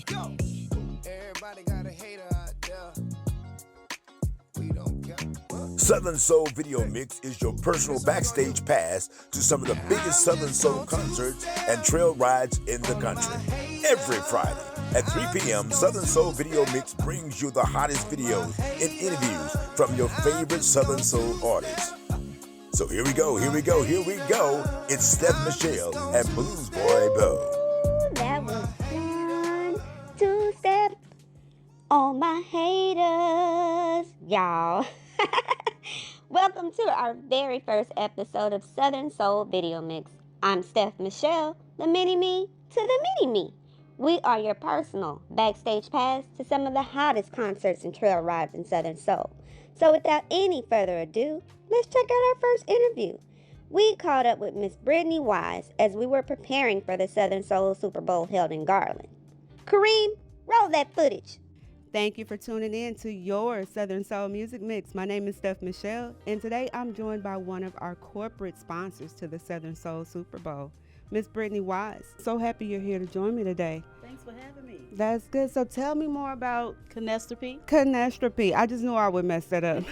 Go. Everybody got a hater out there. We don't care. Southern Soul Video Mix is your personal backstage pass to some of the biggest Southern Soul concerts and trail rides in the country. Every Friday at 3 p.m., Southern Soul Video Mix brings you the hottest videos and interviews from your favorite Southern Soul artists. So here we go. It's Steph Michelle and Blues Boy Bo. That was one, two step on my haters, y'all. Welcome to our very first episode of Southern Soul Video Mix. I'm Steph Michelle, the mini-me to the mini-me. We are your personal backstage pass to some of the hottest concerts and trail rides in Southern Soul. So without any further ado, let's check out our first interview. We caught up with Miss Brittany Wise as we were preparing for the Southern Soul Super Bowl held in Garland. Kareem, roll that footage. Thank you for tuning in to your Southern Soul Music Mix. My name is Steph Michelle, and today I'm joined by one of our corporate sponsors to the Southern Soul Super Bowl, Miss Brittany Wise. So happy you're here to join me today. Thanks for having me. That's good. So tell me more about Canestropy. I just knew I would mess that up.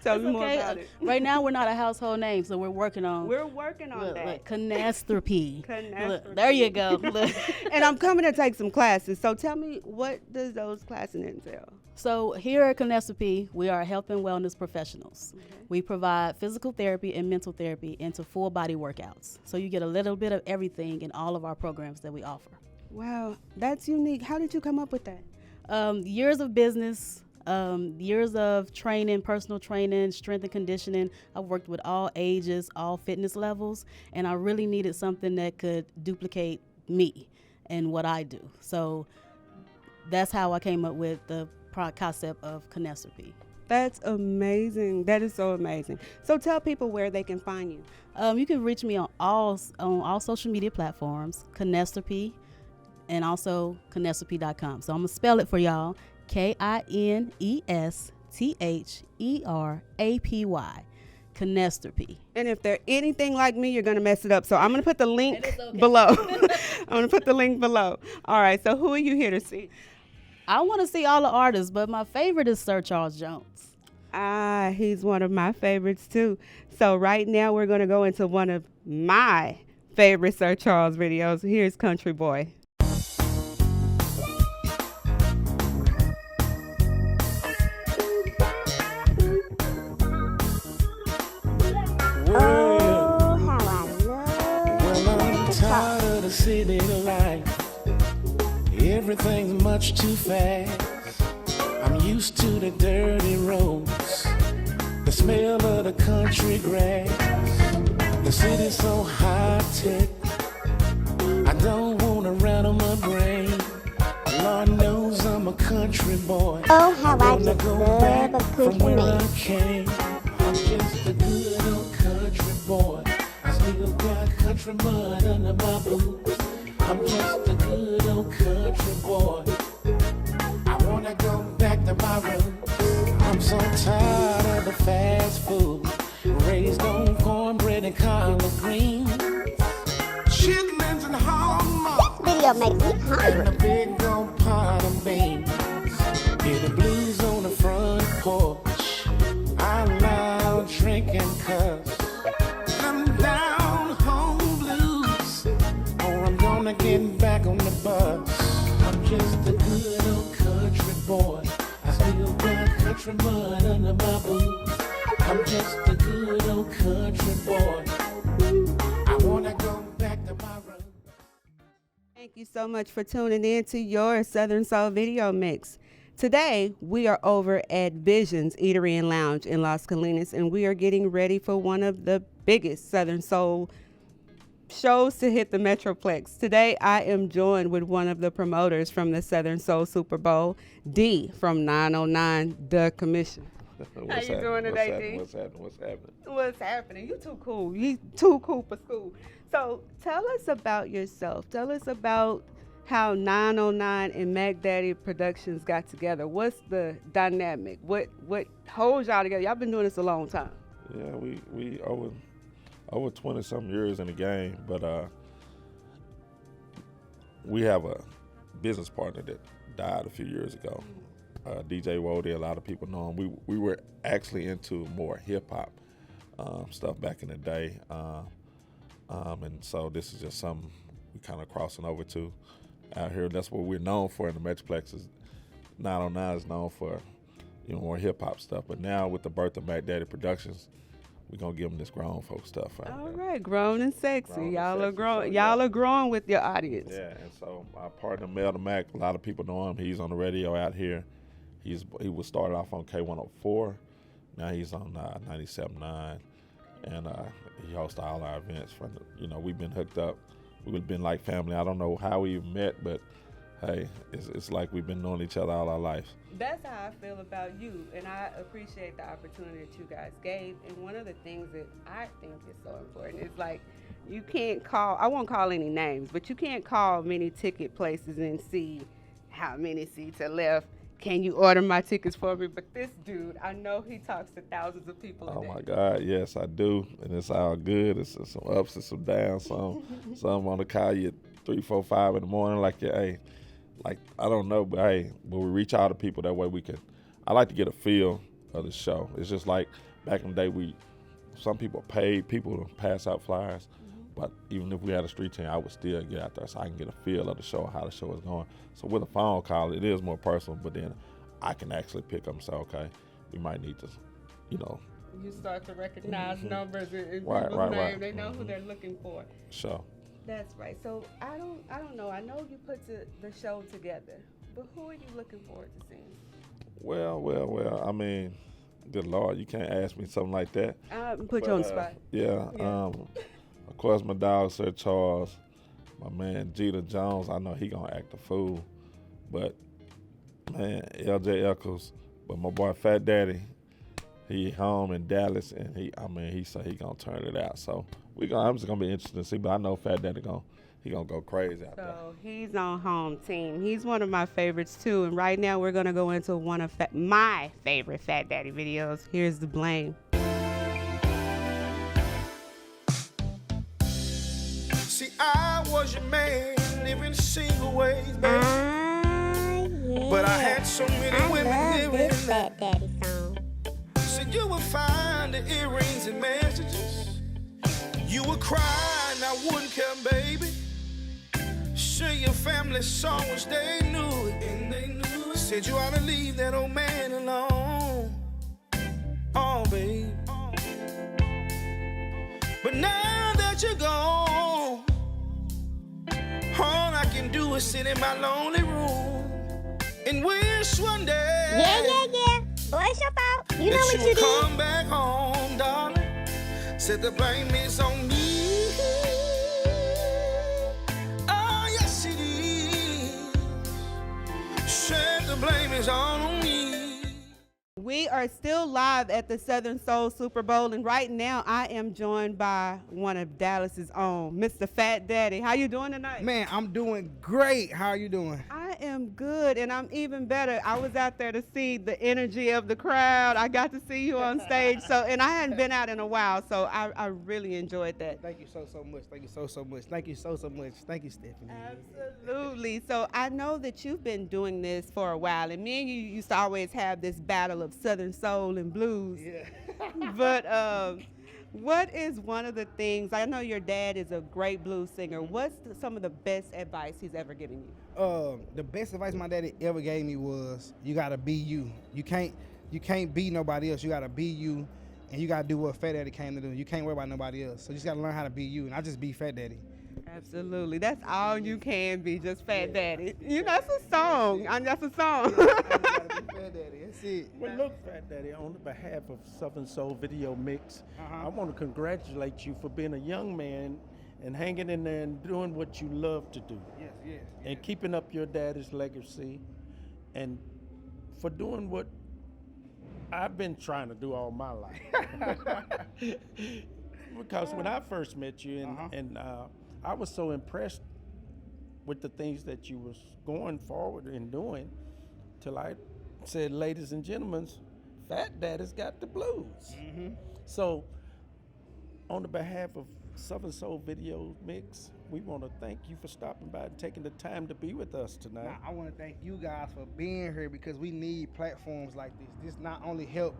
Tell me more about it. Right now, we're not a household name, so we're working on. We're working on that. Look, Canestropy. Canestropy. There you go. Look. And I'm coming to take some classes. So tell me, what does those classes entail? So here at Canestropy, we are health and wellness professionals. Okay. We provide physical therapy and mental therapy into full body workouts. So you get a little bit of everything in all of our programs that we offer. Wow, that's unique. How did you come up with that? Years of business, years of training, personal training, strength and conditioning. I've worked with all ages, all fitness levels, and I really needed something that could duplicate me and what I do. So that's how I came up with the concept of Canestropy. That's amazing. That is so amazing. So tell people where they can find you. You can reach me on all social media platforms, Canestropy, and also canestropy.com. So I'm going to spell it for y'all, K-I-N-E-S-T-H-E-R-A-P-Y, Canestropy. And if they're anything like me, you're going to mess it up. So I'm going to put the link below. I'm going to put the link below. All right, so who are you here to see? I want to see all the artists, but my favorite is Sir Charles Jones. He's one of my favorites too. So right now we're going to go into one of my favorite Sir Charles videos. Here's Country Boy. Oh, how I love Well, I'm tired of the city life. Everything's much too fast. I'm used to the dirty roads, the smell of the country grass. The city's so high-tech, I don't want to rattle my brain. Lord knows I'm a country boy. Oh, how I wanna just go love back a from country where man. I came. I'm just a good old country boy. I still got country mud under my boots. I'm just a good old country boy. I wanna go back to my roots. I'm so tired of the fast food, raised on cornbread and collard greens, chitlins and hog Video makes me and a hungry. big old pot of beans. Hear the blues on the front porch, out loud drinking cuss. Them down home blues, or I'm gonna get back on the bus. I'm just a good old country boy. I still got country mud under my boots. I'm just a good old country boy. I wanna go back to my roots. Thank you so much for tuning in to your Southern Soul Video Mix. Today, we are over at Visions Eatery and Lounge in Las Colinas, and we are getting ready for one of the biggest Southern Soul shows to hit the Metroplex. Today, I am joined with one of the promoters from the Southern Soul Super Bowl, D from 909 The Commission. How you doing today, D? What's happening? What's happening? You too cool. You too cool for school. So tell us about yourself. Tell us about how 909 and Mackdaddy Productions got together. What's the dynamic? What holds y'all together? Y'all been doing this a long time. Yeah, we over 20 some years in the game, but we have a business partner that died a few years ago. DJ Wody, a lot of people know him. We were actually into more hip hop stuff back in the day, and so this is just something we kind of crossing over to out here. That's what we're known for in the Metroplex. Is 909 is known for more hip hop stuff, but now with the birth of Mackdaddy Productions, we're gonna give them this grown folk stuff. All right, grown and sexy. Grown and y'all are sexy. grown. So, y'all yeah. are growing with your audience. Yeah, and so my partner Mel the Mac, a lot of people know him. He's on the radio out here. He was started off on K104. Now he's on 97.9, and he hosts all our events. We've been hooked up. We've been like family. I don't know how we met, but hey, it's like we've been knowing each other all our life. That's how I feel about you, and I appreciate the opportunity that you guys gave. And one of the things that I think is so important is like, you can't call, I won't call any names, but you can't call many ticket places and see how many seats are left. Can you order my tickets for me? But this dude, I know he talks to thousands of people a day. Oh my God, yes I do, and it's all good. It's some ups and some downs. Some want to call you at 3, 4, 5 in the morning, like hey, like I don't know, but hey, we reach out to people that way we can. I like to get a feel of the show. It's just like back in the day, some people paid people to pass out flyers, but even if we had a street team, I would still get out there so I can get a feel of the show, how the show is going. So with a phone call, it is more personal, but then I can actually pick up and say, okay, we might need to, You start to recognize numbers in Right, people's right, name. right. They know who they're looking for. Sure. That's right. So I don't know. I know you put the show together, but who are you looking forward to seeing? Well. I mean, good Lord, you can't ask me something like that. Put you on the spot. Yeah. Of course, my dog, Sir Charles, my man, Jeter Jones, I know he gonna act a fool. But, man, LJ Eccles, but my boy Fat Daddy, he home in Dallas, and he said he gonna turn it out. So I'm just gonna be interested to see, but I know Fat Daddy gonna go crazy out there. So he's on home team. He's one of my favorites too. And right now we're gonna go into one of my favorite Fat Daddy videos. Here's The Blame. See, I was your man, living single ways, baby. Yeah. But I had so many I women love giving this that. Fat Daddy song. Said you would find the earrings and messages. You would cry and I wouldn't care, baby. Sure your family saw us, they knew it, and they knew it. Said you ought to leave that old man alone. Oh, babe. But now that you're gone, all I can do is sit in my lonely room and wish one day. Yeah. Boy, it's your fault. You know what you would did. come back home, darling. Said the blame is on me. Oh, yes it is. Said the blame is on me. We are still live at the Southern Soul Super Bowl, and right now I am joined by one of Dallas's own, Mr. Fat Daddy. How you doing tonight? Man, I'm doing great. How are you doing? I am good, and I'm even better. I was out there to see the energy of the crowd. I got to see you on stage, and I hadn't been out in a while, so I really enjoyed that. Thank you so much. Thank you so much. Thank you so much. Thank you, Stephanie. Absolutely. So I know that you've been doing this for a while, and me and you used to always have this battle of Southern soul and blues. Yeah. But what is one of the things, I know your dad is a great blues singer. What's some of the best advice he's ever given you? The best advice my daddy ever gave me was you gotta be you. You can't be nobody else. You gotta be you, and you gotta do what Fat Daddy came to do. You can't worry about nobody else. So you just gotta learn how to be you, and I just be Fat Daddy. Absolutely. That's all you can be, just Fat Daddy. You know, that's a song. That's a song. I just gotta be Fat Daddy. That's it. Well, look, Fat Daddy, on behalf of Southern Soul Video Mix, I want to congratulate you for being a young man and hanging in there and doing what you love to do. Yes. And keeping up your daddy's legacy, and for doing what I've been trying to do all my life. Because when I first met you, and I was so impressed with the things that you was going forward and doing, till I said, ladies and gentlemen, Fat Daddy's got the blues. So, on the behalf of Southern Soul Video Mix we want to thank you for stopping by and taking the time to be with us tonight. Now, I want to thank you guys for being here because we need platforms like this. This not only help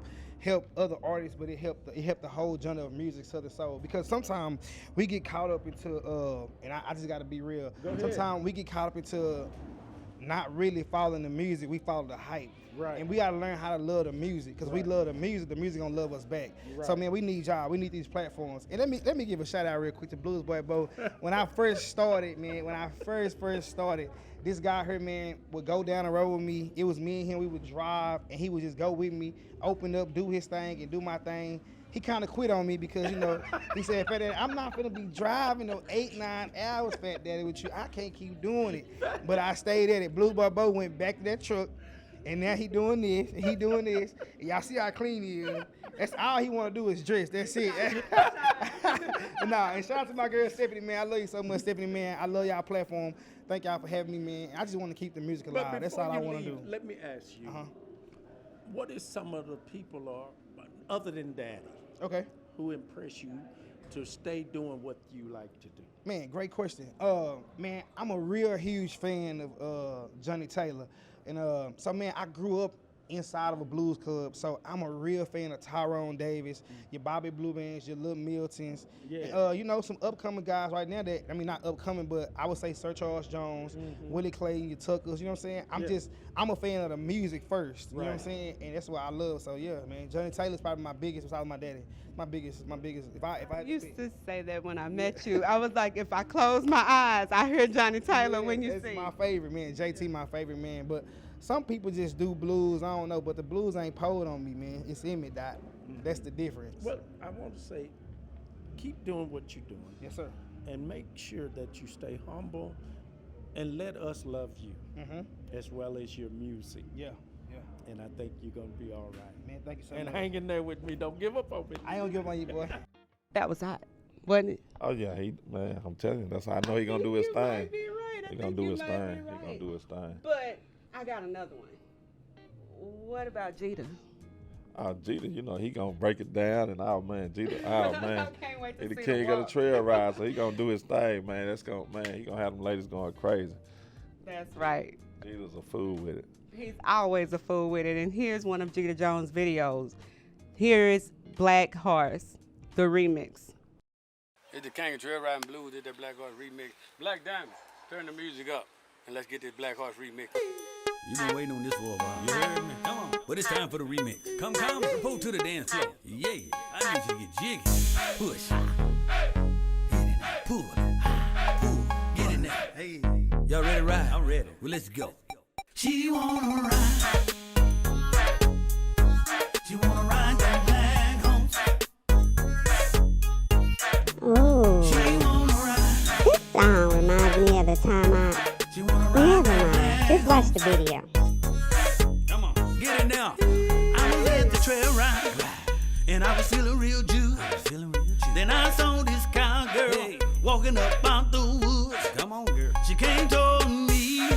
other artists, but it helped the whole genre of music, Southern Soul. Because sometimes we get caught up into, and I just got to be real. Sometimes we get caught up into not really following the music, we follow the hype. Right. And we gotta learn how to love the music, because we love the music gonna love us back. Right. So man, we need y'all, we need these platforms. And let me give a shout out real quick to Blues Boy Bo. When I first started, man, first started, this guy here, man, would go down the road with me. It was me and him, we would drive, and he would just go with me, open up, do his thing, and do my thing. He kind of quit on me because, you know, he said, Fat Daddy, I'm not gonna be driving no 8-9 hours, Fat Daddy, with you. I can't keep doing it. But I stayed at it. Blues Boy Bo went back to that truck, and now he doing this, and he doing this. And y'all see how clean he is. That's all he want to do is dress. That's it. Nah, and shout out to my girl Stephanie, man. I love you so much, Stephanie, man. I love y'all platform. Thank y'all for having me, man. I just want to keep the music alive. But That's all I want to leave, do. let me ask you, what is some of the people are, other than Daddy, Okay. who impress you to stay doing what you like to do? Man, great question. Man, I'm a real huge fan of Johnny Taylor. And so, man, I grew up inside of a blues club, so I'm a real fan of Tyrone Davis, your Bobby Blue Bands, your Lil Miltons. Yeah. And, you know, some upcoming guys right now that, I mean, not upcoming, but I would say Sir Charles Jones, Willie Clayton, your Tuckers, you know what I'm saying? I'm a fan of the music first, you know what I'm saying? And that's what I love. So, yeah, man, Johnny Taylor's probably my biggest, besides my daddy. My biggest, if I used to say that when I met you. I was like, if I close my eyes, I hear Johnny Taylor when you that's sing. my favorite, man. JT, my favorite, man. But some people just do blues, I don't know, but the blues ain't pulled on me, man. It's in me, Doc. That's the difference. Well, I want to say, keep doing what you're doing. Yes, sir. And make sure that you stay humble and let us love you as well as your music. Yeah. And I think you're going to be all right. Man, thank you so And much. hang in there with me. Don't give up on me. I ain't gonna give up on you, boy. That was hot, wasn't it? Oh yeah, man, I'm telling you, that's how I know he gonna do his You thing. might be right. I He gonna think do you his might be thing. He right. gonna do his thing. But I got another one. What about Jeter? Jeter, you know, he gonna break it down, and oh man, Jeter, oh man, I can't wait to he the see king the of the walk. trail ride, so he gonna do his thing, man. He gonna have them ladies going crazy. That's right. Jeter's a fool with it. He's always a fool with it. And here's one of Jeter Jones' videos. Here is Black Horse, the remix. It's the King of Trail Riding Blues, did that Black Horse remix. Black Diamond, turn the music up and let's get this Black Horse remix. You've been waiting on this for a while. You heard me? Come on. But it's time for the remix. Come, report to the dance floor. Yeah, I need you to get jiggy. Push. Get in there. Pull. Get in there. Hey. Y'all ready to ride? I'm ready. Well, let's go. She wanna ride. She wanna ride that black horse. Ooh, She wanna ride. this song reminds me of the time She wanna Never ride that mind. black Just watch the video. Come on, get it now. I was at the trail ride, and I was feeling real juice. Then I saw this cowgirl walking up out the woods. Come on, girl. She came toward me,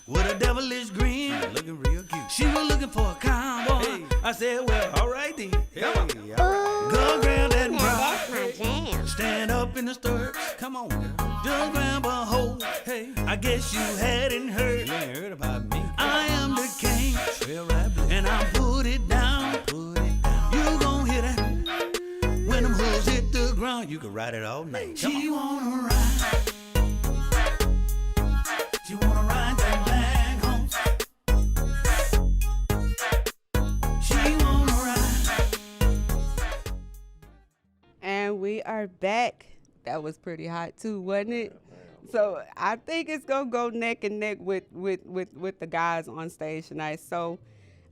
with a devilish grin. Looking real cute. She was looking for a cowboy. I said, well, all right then. Come on. Go grab that Now broad. that's my jam. Stand up in the stirrups. Come on, girl. Just grab a hold. Hey, I guess you hadn't heard. You ain't heard about me. I am the king. Trail ride blue. And I put it down. You gon' hear that. When them hooves hit the ground, you can ride it all night. She wanna ride. She wanna ride that black horse. She wanna ride. And we are back. That was pretty hot too, wasn't it? So I think it's gonna go neck and neck with the guys on stage tonight. So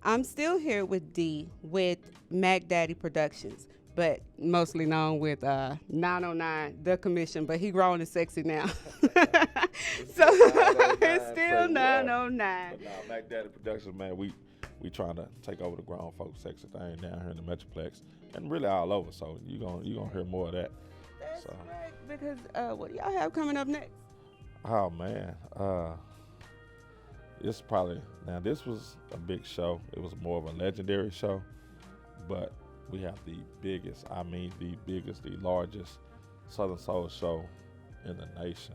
I'm still here with D with Mackdaddy Productions, but mostly known with 909 The Commission, but he grown and sexy now. So it's still 909. But now, Mackdaddy Productions, man, we trying to take over the grown folks sexy thing down here in the Metroplex, and really all over. So you gonna hear more of that. That's So. right, because what do y'all have coming up next? Oh man, it's probably, now this was a big show. It was more of a legendary show, but we have the biggest, the largest Southern Soul show in the nation,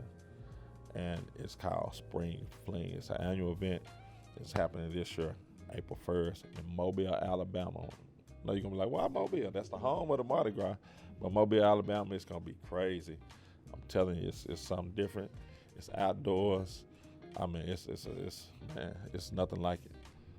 and it's called Spring Fling. It's an annual event. It's happening this year, April 1st, in Mobile, Alabama. Now you're gonna be like, why Mobile? That's the home of the Mardi Gras. But Mobile, Alabama, it's gonna be crazy. I'm telling you, it's something different. It's outdoors. I mean, it's nothing like it.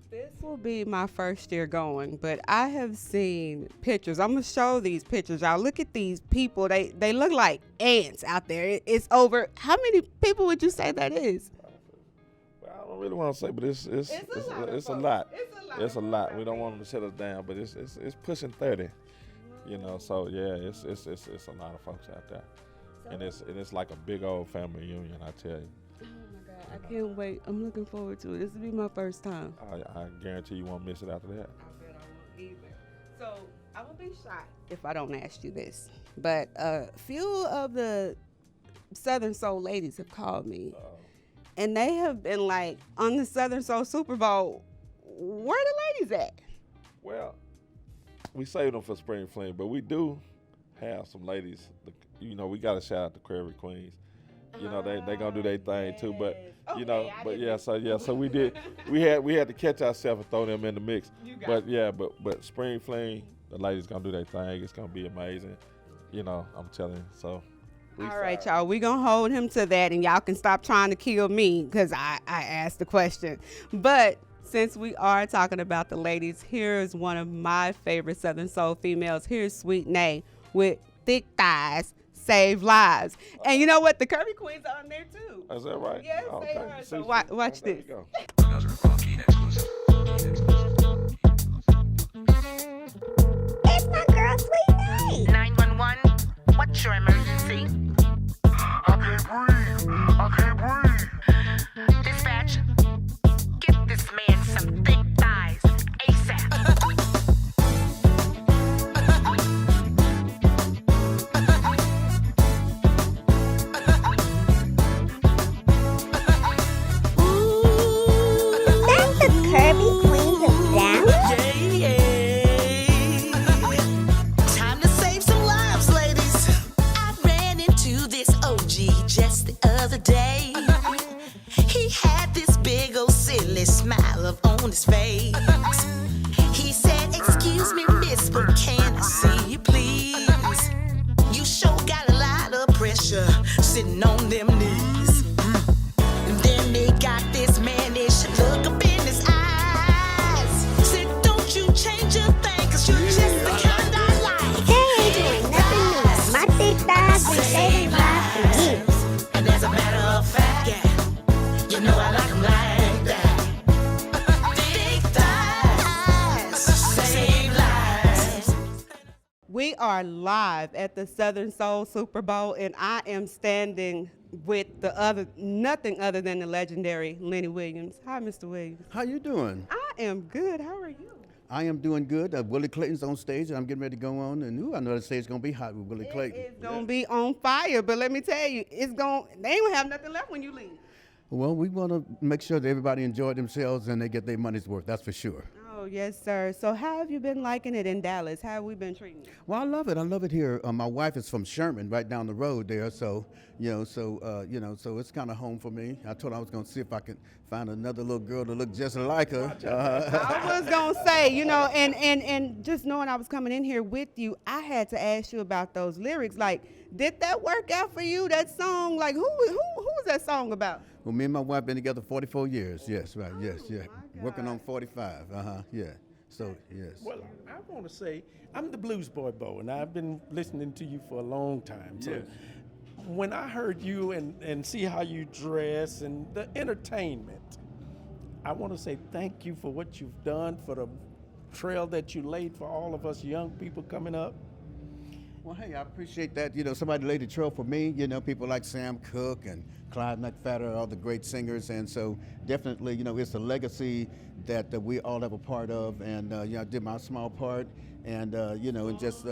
This will be my first year going, but I have seen pictures. I'm gonna show these pictures, y'all. Look at these people. They look like ants out there. It's over. How many people would you say that is? Well, I don't really want to say, but it's a lot. It's a lot. We don't want them to shut us down, but it's pushing 30. You know, so yeah, it's a lot of folks out there, and it's like a big old family reunion. I tell you. I can't wait. I'm looking forward to it. This will be my first time. I guarantee you won't miss it after that. I bet I won't either. So I will be shocked if I don't ask you this. But a few of the Southern Soul ladies have called me, and they have been like, on the Southern Soul Super Bowl, where the ladies at? Well, we saved them for Spring Fling, but we do have some ladies. You know, we got to shout out the Prairie Queens. You know, they gonna do their thing too, but you know, but yeah, so we did. We had to catch ourselves and throw them in the mix. But Spring Fling, the ladies gonna do their thing. It's gonna be amazing. You know, I'm telling you. So. All right, y'all. We gonna hold him to that, and y'all can stop trying to kill me because I asked the question. But since we are talking about the ladies, here's one of my favorite Southern Soul females. Here's Sweet Nae with Thick Thighs. Save lives. And you know what? The Curvy Queens are on there too. Is that right? Yes, okay. they are. So watch this. It's my girl, Sweet Nae. 911, what's your emergency? I can't breathe. Dispatch, get this man some thick thighs ASAP. Curvy Queens of Dallas? Time to save some lives, ladies. I ran into this OG just the other day. He had this big old silly smile on his face. He said, excuse me, miss, but can I see you, please? You sure got a lot of pressure sitting on them knees. And then they got this mannish look up in his eyes. Said, don't you change a thing, cause you're just the kind I like. They ain't doing nothing new. My thick thighs been saving lives for years. And as a matter of fact, yeah, you know I like 'em like that. Thick thighs, save lives. We are live at the Southern Soul Super Bowl, and I am standing with nothing other than the legendary Lenny Williams. Hi, Mr. Williams. How you doing? I am good. How are you? I am doing good. Willie Clayton's on stage, and I'm getting ready to go on. And I know the stage is going to be hot with Willie Clayton. It's going to be on fire, but let me tell you, they ain't going to have nothing left when you leave. Well, we want to make sure that everybody enjoy themselves and they get their money's worth. That's for sure. Oh, yes, sir. So how have you been liking it in Dallas? How have we been treating you? Well, I love it. I love it here. My wife is from Sherman, right down the road there. So, so it's kind of home for me. I told her I was going to see if I could find another little girl to look just like her. I was going to say, and just knowing I was coming in here with you, I had to ask you about those lyrics. Like, did that work out for you, that song? Like, who was that song about? Well, me and my wife been together 44 years. Yes, right. Yes, yeah. Working on 45. Yeah. So, yes. Well, I want to say, I'm the Blues Boy Bo, and I've been listening to you for a long time. So when I heard you and see how you dress and the entertainment, I want to say thank you for what you've done, for the trail that you laid for all of us young people coming up. Well, hey, I appreciate that. Somebody laid the trail for me. People like Sam Cooke and Clyde McFadden, all the great singers. And so definitely, it's a legacy that we all have a part of. And, I did my small part. And, and just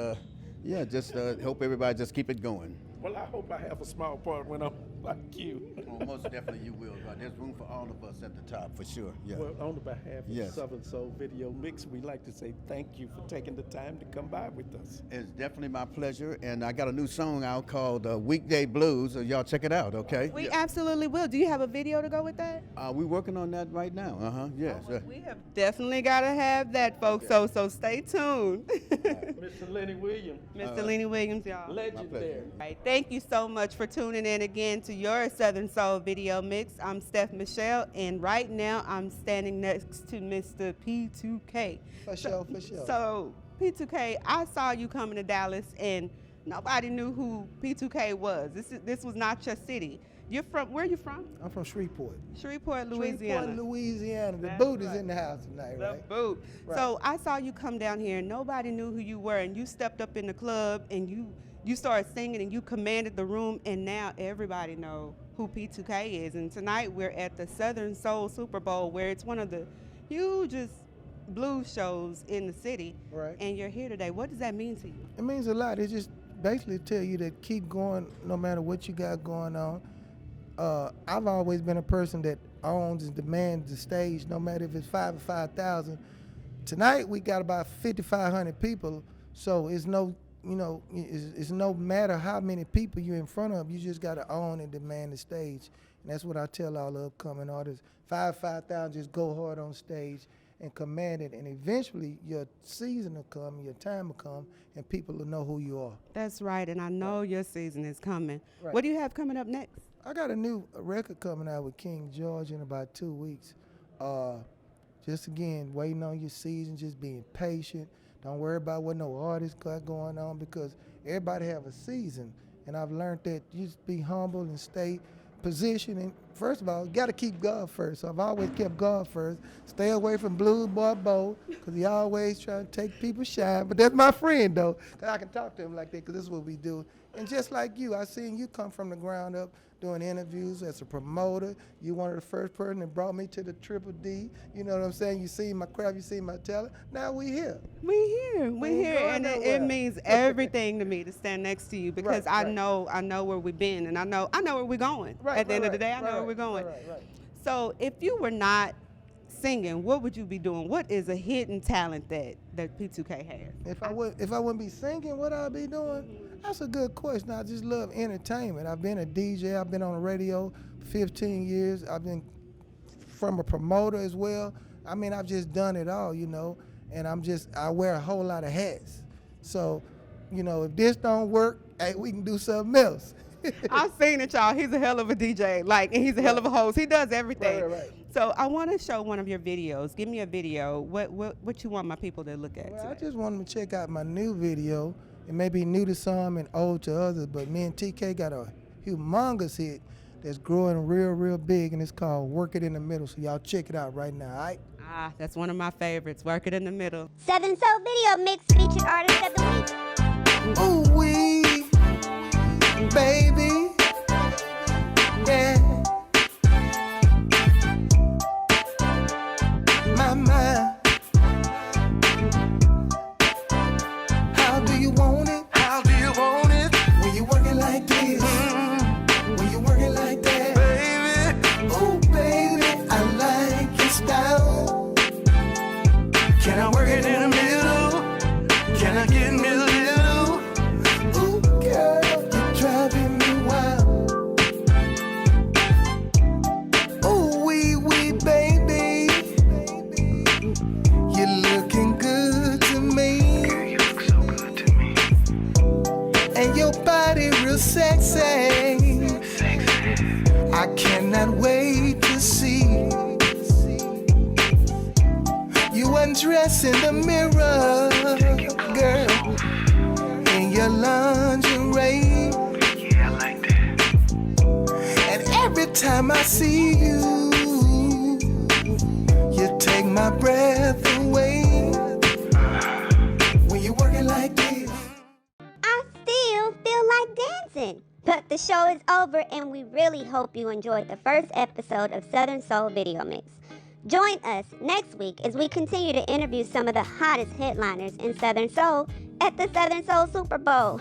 hope everybody just keep it going. Well, I hope I have a small part when I'm like you. Well, most definitely you will. There's room for all of us at the top, for sure. Yeah. Well, on the behalf of Yes. Southern Soul Video Mix, we'd like to say thank you for taking the time to come by with us. It's definitely my pleasure, and I got a new song out called Weekday Blues, so y'all check it out, okay? We absolutely will. Do you have a video to go with that? We're working on that right now, yes. We have definitely got to have that, folks, so stay tuned. Mr. Lenny Williams. Mr. Lenny Williams, y'all. Legend there. Right, thank you so much for tuning in again to your Southern Soul Video Mix. I'm Steph Michelle, and right now I'm standing next to Mr. P2K. For sure. So, P2K, I saw you coming to Dallas, and nobody knew who P2K was. This was not your city. Where are you from? I'm from Shreveport. Shreveport, Louisiana. Shreveport, Louisiana. The That's boot is right. in the house tonight, The right? boot. Right. So I saw you come down here, and nobody knew who you were, and you stepped up in the club, and you started singing, and you commanded the room, and now everybody know who P2K is. And tonight we're at the Southern Soul Super Bowl, where it's one of the hugest blues shows in the city. Right. And you're here today. What does that mean to you? It means a lot. It just basically tell you to keep going no matter what you got going on. I've always been a person that owns and demands the stage, no matter if it's 5 or 5,000. Tonight we got about 5,500 people, so it's no, it's no matter how many people you're in front of, you just got to own and demand the stage. And that's what I tell all the upcoming artists: 5,000, just go hard on stage and command it, and eventually your season will come, your time will come, and people will know who you are. That's right, and I know your season is coming. Right. What do you have coming up next? I got a new record coming out with King George in about 2 weeks. Just again, waiting on your season, just being patient. Don't worry about what no artist got going on, because everybody have a season. And I've learned that you just be humble and stay positioned. And first of all, you got to keep God first. So I've always kept God first. Stay away from Blues Boy Bo, because he always trying to take people's shine. But that's my friend, though, because I can talk to him like that, because this is what we do. And just like you, I seen you come from the ground up, doing interviews as a promoter. You one of the first person that brought me to the Triple D. You know what I'm saying? You see my craft, you see my talent. Now we here. We here, and it means everything to me to stand next to you, because I know where we've been, and I know where we're going. At the end of the day, I know where we're going. So if you were not singing, what would you be doing? What is a hidden talent that P2K has? If I wouldn't be singing, what I'd be doing? That's a good question. I just love entertainment. I've been a DJ. I've been on the radio 15 years. I've been from a promoter as well. I mean, I've just done it all, and I wear a whole lot of hats. So, if this don't work, hey, we can do something else. I've seen it, y'all. He's a hell of a DJ, and he's a hell of a host. He does everything. Right. So I want to show one of your videos. Give me a video. What you want my people to look at today? I just want them to check out my new video. It may be new to some and old to others, but me and TK got a humongous hit that's growing real big, and it's called Work It in the Middle. So y'all check it out right now, all right? That's one of my favorites, Work It in the Middle. Southern Soul Video Mix featured artist of the week. Ooh wee, baby, yeah. My. How do you want it? How do you want it? When you working like this, when you working like that, baby. Ooh, baby, I like your style. Can I work it in the middle? Can I get me a little? Ooh, girl, you're driving me wild. Ooh, wee, baby, you're looking good to me. Girl, you look so good to me. And your body real sexy. I cannot wait to see you undress in the mirror, girl, in your lingerie. Yeah, I like that. And every time I see you, you take my breath away. When you're working like this, I still feel like dancing. But the show is over, and we really hope you enjoyed the first episode of Southern Soul Video Mix. Join us next week as we continue to interview some of the hottest headliners in Southern Soul at the Southern Soul Super Bowl.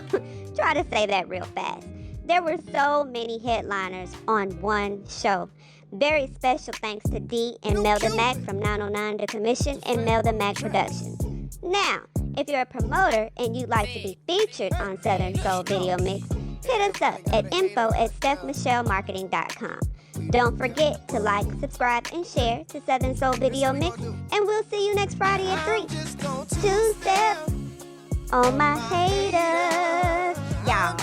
Try to say that real fast. There were so many headliners on one show. Very special thanks to Dee and Melda Mack from 909 The Commission and Melda Mack Productions. Now, if you're a promoter and you'd like to be featured on Southern Soul Video Mix, hit us up at info@StephMichelleMarketing.com. Don't forget to like, subscribe, and share to Southern Soul Video Mix, and we'll see you next Friday at 3. 2-step on my haters, y'all.